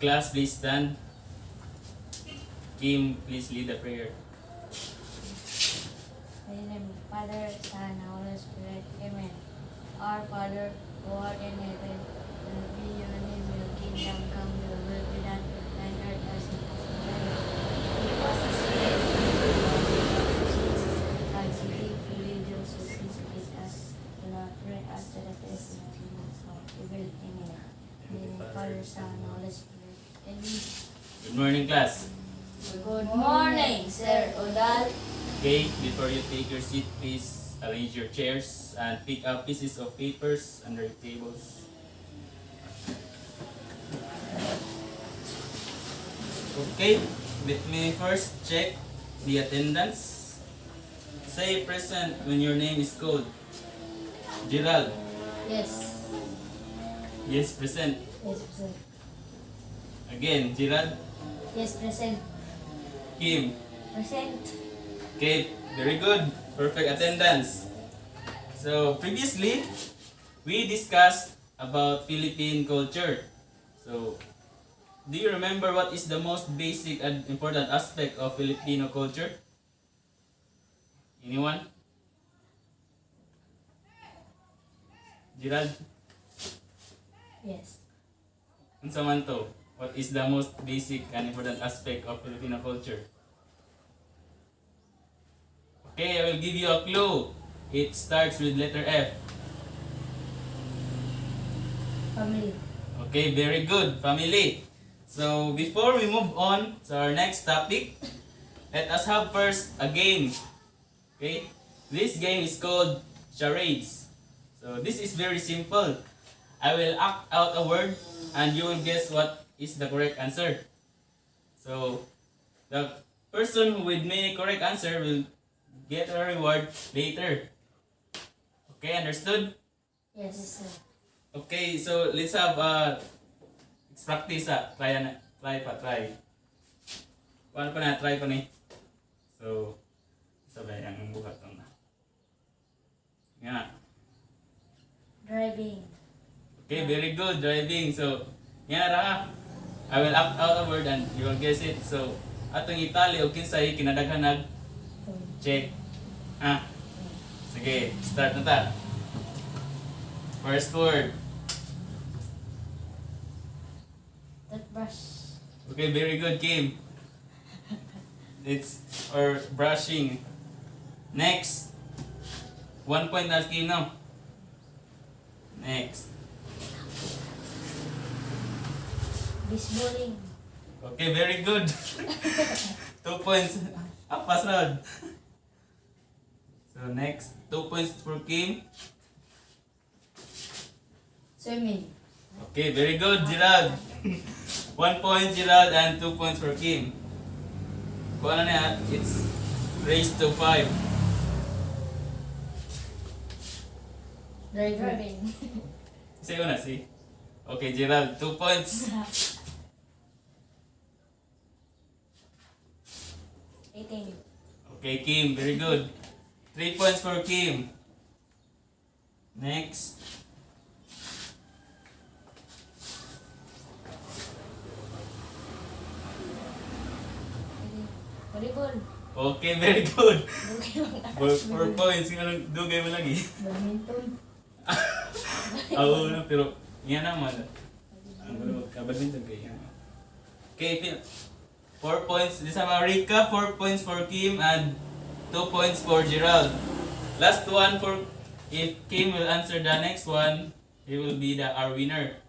Class, please stand. Kim, please lead the prayer. In the name of the Father, Son, and Holy Spirit. Amen. Our Father, who art in heaven, hallowed be your name. Your kingdom come. Your will be done on earth as it is in heaven. Give us this day our daily bread, and forgive freely those who sin against us. Do not bring us to the test, but deliver us from evil. Amen. In the name of the Father, Son, and Holy Spirit. Amen. Good morning, class. Good morning, Sir Odal. Okay, before you take your seat, please arrange your chairs and pick up pieces of papers under your tables. Okay, let me first check the attendance. Say present when your name is called. Gerald. Yes. Yes, present. Yes, present. Again, Gerald. Yes, present. Kim. Present. Okay, very good. Perfect attendance. So, previously, we discussed about Philippine culture. So, do you remember what is the most basic and important aspect of Filipino culture? Anyone? Gerald? Yes. Unsa man to? What is the most basic and important aspect of Filipino culture? Okay, I will give you a clue. It starts with letter F. Family. Okay, very good. Family. So, before we move on to our next topic, let us have first a game. Okay? This game is called charades. So, this is very simple. I will act out a word and you will guess what is the correct answer. So, the person who will make correct answer will get a reward later. Okay, understood? Yes, sir. Okay, so let's have let's practice try na. Try. Paano pa na? Try pa ni. So, sabay ang buhat na. Nga. Driving. Okay, very good. Driving. So, nga ra. I will act out a word and you will guess it. So, atong itali o kinsay kinadaghanag check. Sige, start na ta. First word. Toothbrush. Okay, very good, Kim. It's or brushing. Next. 1 point na Kim now. Next. Baseballing. Okay, very good. 2 points. Pass round. So next, 2 points for Kim. Swimming. Okay, very good, Gerald. 1 point, Gerald, and 2 points for Kim. Kung ano na, it's raised to 5. Driving. Say una, see? Okay, Gerald, 2 points. 18. Okay, Kim, very good. 3 points for Kim. Next. Volleyball. Okay, very good. 4 Badminton. points. Anong dugay mo lagi? Oo na, pero yan naman. Ang gulo, kabadminton kayo. Okay, 4 points. This time, Rika, 4 points for Kim and 2 points for Gerald. Last one for, if Kim will answer the next one, he will be our winner.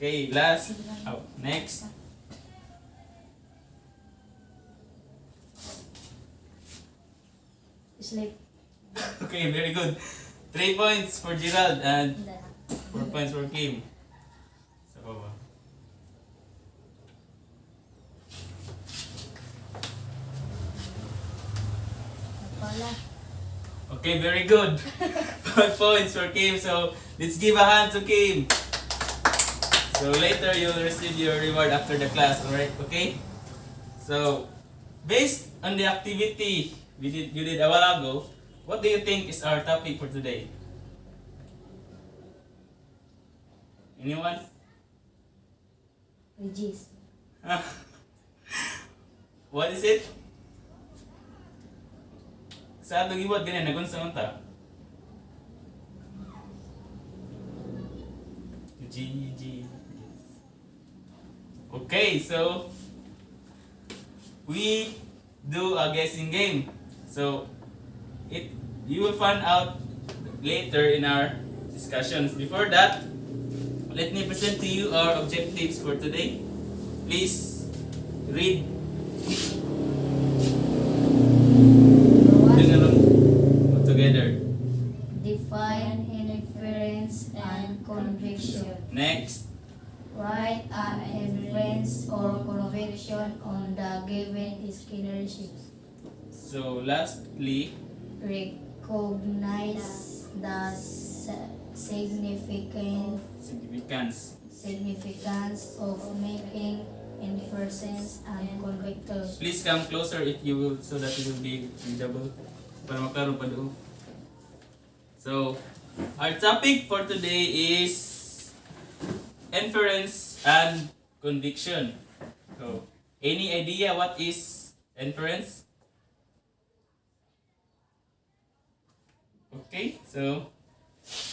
Okay, last. Next. Sleep. Okay, very good. 3 points for Gerald and 4 points for Kim. Sa baba. Pala. Okay, very good. 5 points for Kim. So, let's give a hand to Kim. So, later you'll receive your reward after the class, alright? Okay? So, based on the activity you did a while ago, what do you think is our topic for today? Anyone? Regis. What is it? Sa atong ibot ganyan nagunsa man ta. G. Okay, so we do a guessing game. So you will find out later in our discussions. Before that, let me present to you our objectives for today. Please read. Together. Define inference and conviction. Next. Write an inference or conviction on the given scholarship. So lastly, Recognize the significance of making inferences and convictions. please come closer if you will, so that it will be readable. Para makaroon pa doon. So, our topic for today is inference and conviction. So, any idea what is inference? Okay, so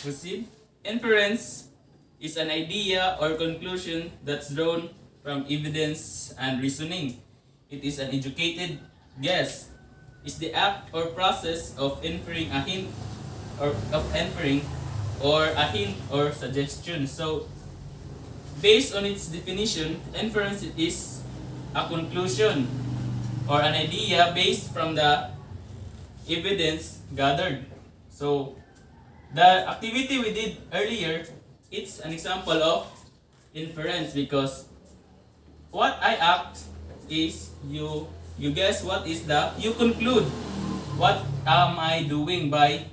proceed. Inference is an idea or conclusion that's drawn from evidence and reasoning. It is an educated guess. It's the act or process of inferring a hint or a hint or suggestion. So, based on its definition, inference is a conclusion or an idea based from the evidence gathered. So, the activity we did earlier, it's an example of inference because what I act is you guess what is you conclude what am I doing by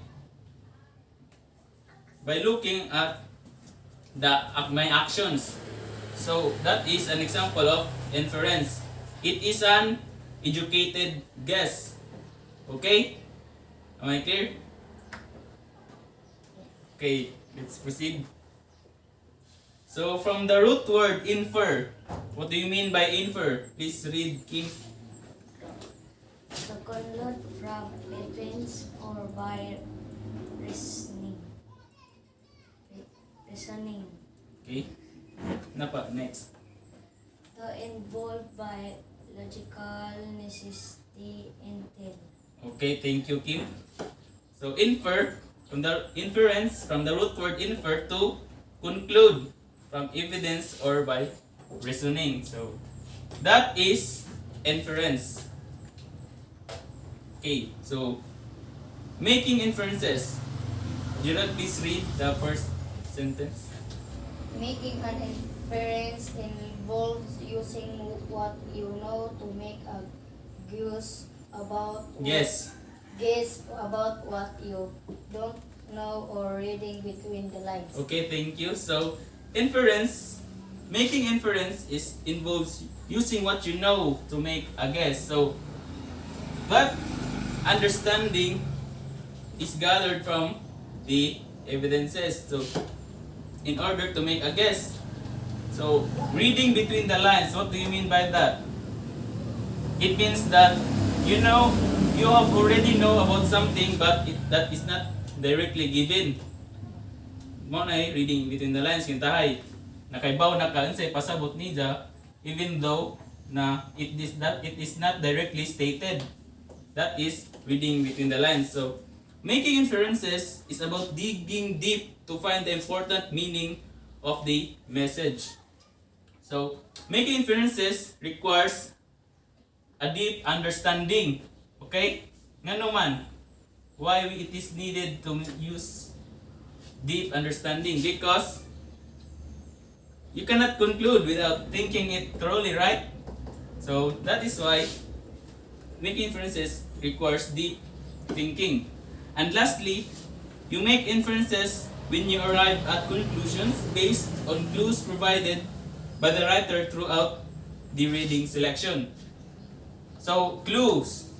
looking at my actions. So that is an example of inference. It is an educated guess. Okay? Am I clear? Okay, let's proceed. So from the root word infer, what do you mean by infer? Please read, Kim. To conclude from events or by reasoning. Okay. Napa, next. To involve by logical necessity intent. Okay, thank you, Kim. So infer, from the inference, from the root word infer, to conclude from evidence or by reasoning. So that is inference. Okay, so making inferences. Do you not please read the first sentence? Making an inference involves using what you know to make a guess about what you don't know or reading between the lines. Okay, thank you. So making inference involves using what you know to make a guess. So that understanding is gathered from the evidences. So in order to make a guess, so reading between the lines, what do you mean by that? It means that you have already know about something, but that is not directly given. Mo na reading between the lines kintahay nakaibaw na unsay pasabot niya, even though na it is not directly stated. That is reading between the lines. So making inferences is about digging deep to find the important meaning of the message. So making inferences requires a deep understanding. Okay? Ngano man, why it is needed to use deep understanding? Because you cannot conclude without thinking it thoroughly, right? So that is why making inferences requires deep thinking. And lastly, you make inferences when you arrive at conclusions based on clues provided by the writer throughout the reading selection. So, clues.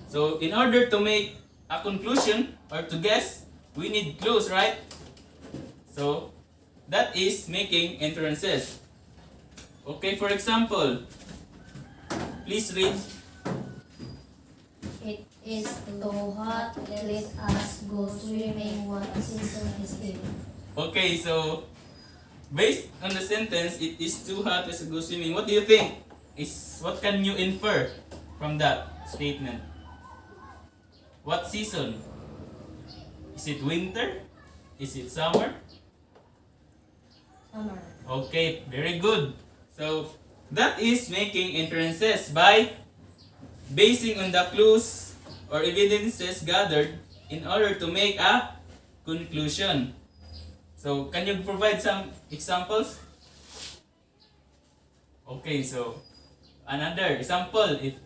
So, in order to make a conclusion or to guess, we need clues, right? So, that is making inferences. Okay, for example, please read. It is too hot. Let us go swimming. What season is it? Okay, so based on the sentence, it is too hot, let's go swimming. What do you think? What can you infer from that statement? What season? Is it winter? Is it summer? Summer. Okay, very good. So that is making inferences by basing on the clues or evidences gathered in order to make a conclusion. So can you provide some examples? Okay, so another example, if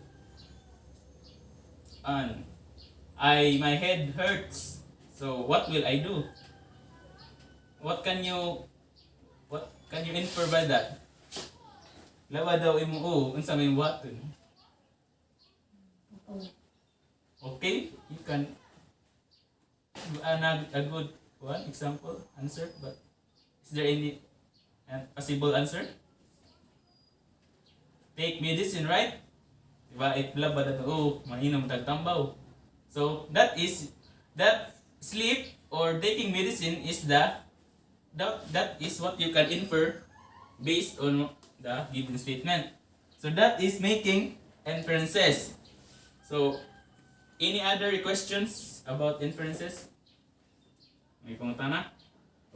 my head hurts, so what will I do? What can you infer by that? Lawa daw imo unsa may what? Okay, you can a good one example answer, but is there any possible answer? Take medicine, right? Diba? Itlab ba daw mainom tag tambaw. So that sleep or taking medicine is that is what you can infer based on the given statement. So that is making inferences. So any other questions about inferences? May pangutana?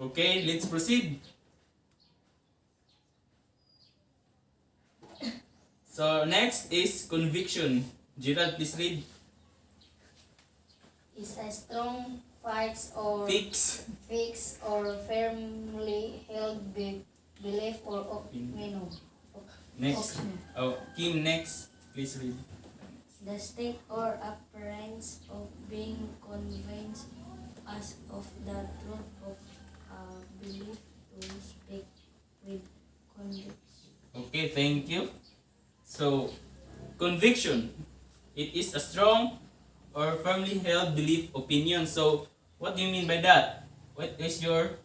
Okay, let's proceed. So next is conviction. Gerald, please read. Is a strong fixed or firmly held belief or opinion. Next. Oh, Kim, next. Please read. The state or appearance of being convinced as of the truth of a belief to speak with conviction. Okay, thank you. So, conviction. It is a strong or firmly held belief, opinion. So, what do you mean by that? What is your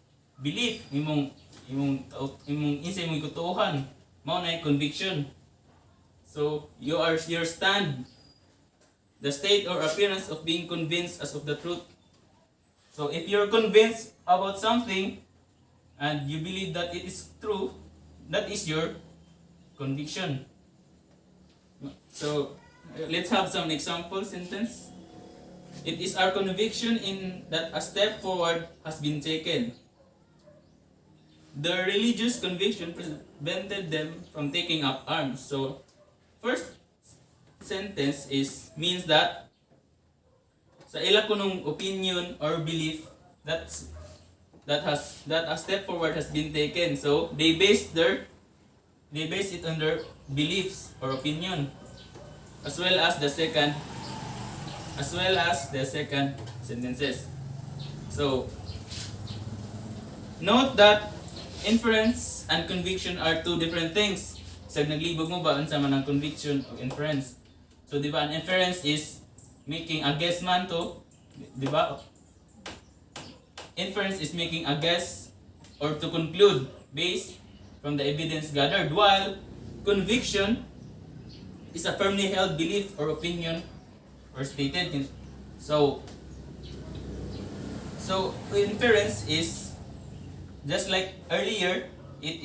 belief? Imong insay mong kutuhan. Mao na conviction. So, your stand. The state or appearance of being convinced as of the truth. So, if you're convinced about something and you believe that it is true, that is your conviction. So, let's have some example sentence. It is our conviction in that a step forward has been taken. The religious conviction prevented them from taking up arms. So, first sentence means that sa ila kunong opinion or belief that a step forward has been taken. So, they base it on their beliefs or opinion, as well as the second sentences. So note that inference and conviction are two different things. Sa naglibog mo ba unsa man ang conviction o inference? So di ba, an inference is making a guess man to, di ba? Inference is making a guess or to conclude based from the evidence gathered, while conviction is a firmly held belief or opinion or stated. So inference is just like earlier. It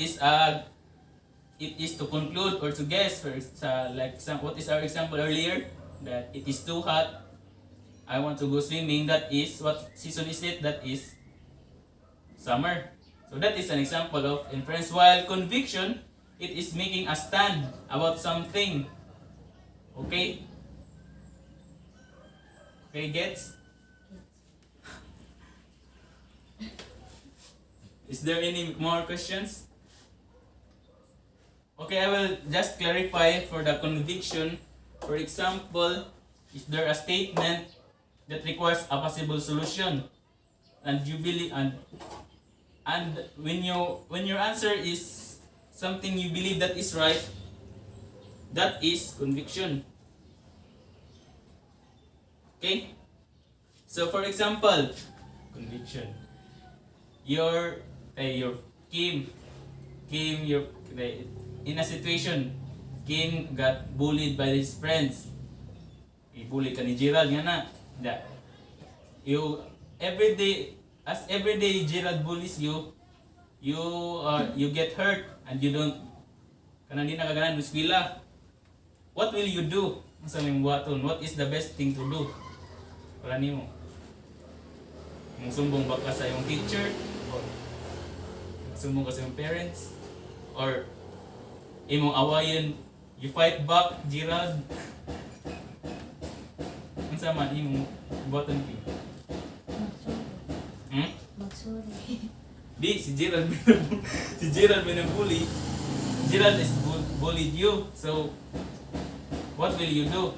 is to conclude or to guess. What is our example earlier? That it is too hot, I want to go swimming. That is, what season is it? That is summer. So that is an example of inference. While conviction, it is making a stand about something. Okay? Okay, gets? Is there any more questions? Okay, I will just clarify for the conviction. For example, is there a statement that requires a possible solution, and you believe, and when your answer is something you believe that is right, that is conviction. Okay? So for example, conviction. Your Kim, in a situation, Kim got bullied by his friends. I-bully ka ni Gerald nga na. Yeah. Every day Gerald bullies you, you get hurt and you don't kanang di nakaganan sa eskwela. What will you do? Sa imong buhaton, what is the best thing to do? Para nimo. Mong sumbong ba ka sa iyong teacher? Or sumbong ka sa iyong parents? Or imong awayan, you fight back, Gerald? Unsa man imong buhaton ki? Magsuri. Di, si Gerald binubully. Gerald is bullied you. So, what will you do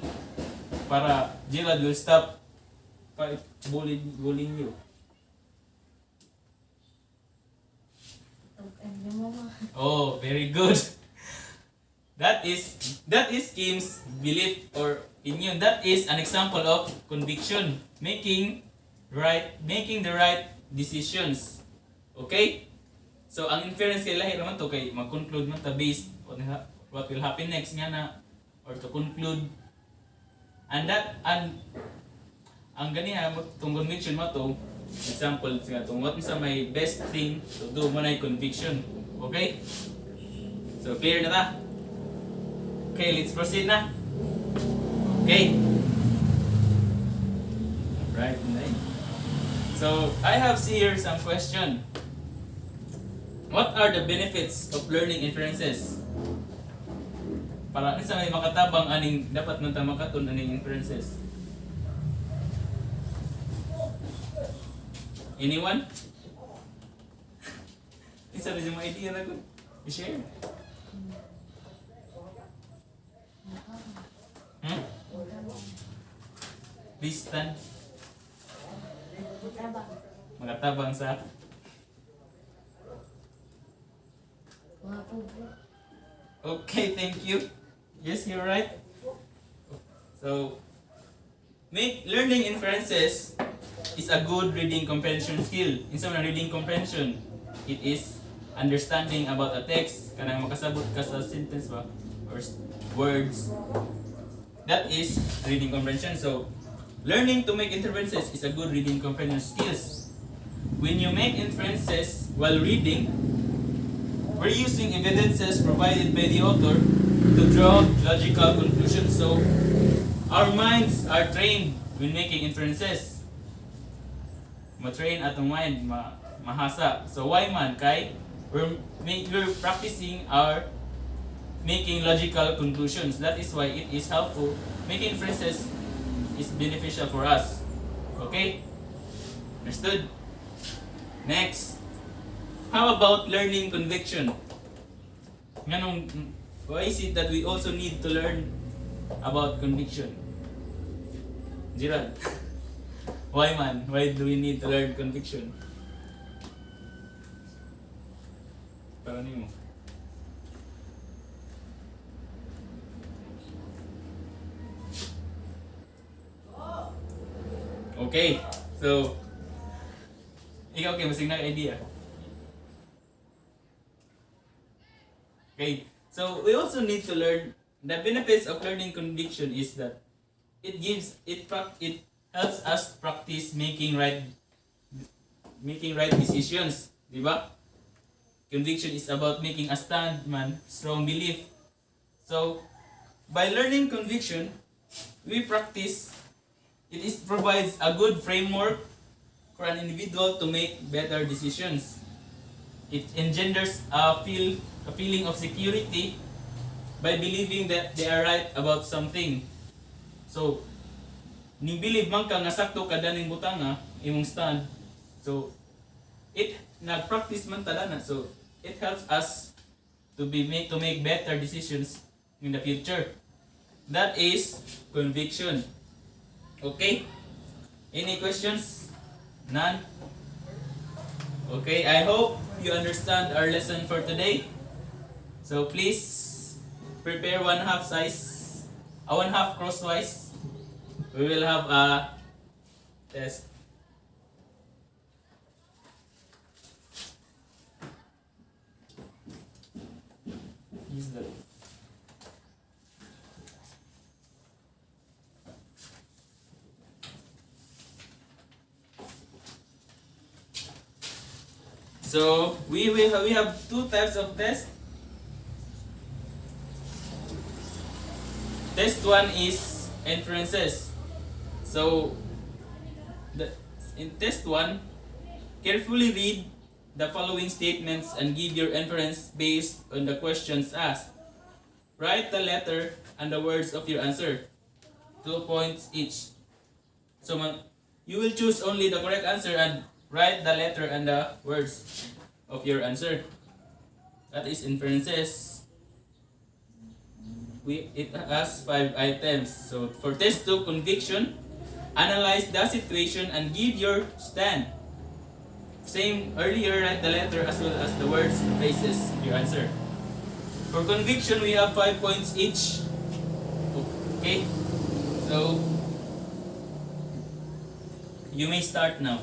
para Gerald will stop bullying you? Oh, very good. That is Kim's belief or opinion. That is an example of conviction, making the right decisions. Okay? So ang inference kay lahi naman to kay mag-conclude man ta based on what will happen next nga na, or to conclude. And ang ganiha tong conviction mo to example nga tong what is my best thing to do mo na conviction. Okay? So clear na ta? Okay, let's proceed na. Okay. Right. So I have here some question. What are the benefits of learning inferences? Para sa may makatabang aning dapat man ta makaton aning inferences. Anyone? Isa rin yung idea na ko. I-share. Please stand. Magatabang sa okay, thank you. Yes, you're right. So, learning inferences is a good reading comprehension skill. Instead of reading comprehension, it is understanding about a text. Kanang makasabot ka sa sentence ba? Or words. That is reading comprehension. So, learning to make inferences is a good reading comprehension skills. When you make inferences while reading, we're using evidences provided by the author to draw logical conclusions. So, our minds are trained when making inferences. Ma-train atong mind, mahasa. So, why man? Kay we're practicing our making logical conclusions. That is why it is helpful. Making inferences is beneficial for us. Okay? Understood? Next. How about learning conviction? Why is it that we also need to learn about conviction? Gerald, why man? Why do we need to learn conviction? Para nimo. Okay, so ikaw kay masig na idea. Okay, so we also need to learn the benefits of learning conviction is that it helps us practice making right decisions, di ba? Conviction is about making a stand, strong belief. So by learning conviction, we practice. It provides a good framework for an individual to make better decisions. It engenders a feeling of security by believing that they are right about something. So, ni-believe man ka nga sakto kada ning butanga imong stand. So, nag-practice man talana. So, it helps us to make better decisions in the future. That is conviction. Okay? Any questions? None? Okay, I hope you understand our lesson for today. So please prepare 1/2 size, 1/2 crosswise. We will have a test. use the So we have two types of test. Test one is inferences. So in test one, carefully read the following statements and give your inference based on the questions asked. Write the letter and the words of your answer. 2 points each. So you will choose only the correct answer and write the letter and the words of your answer. That is inferences. It has 5 items. So for test 2, conviction, analyze the situation and give your stand. Same earlier, write the letter as well as the words and phrases of your answer. For conviction, we have 5 points each. Okay? So you may start now.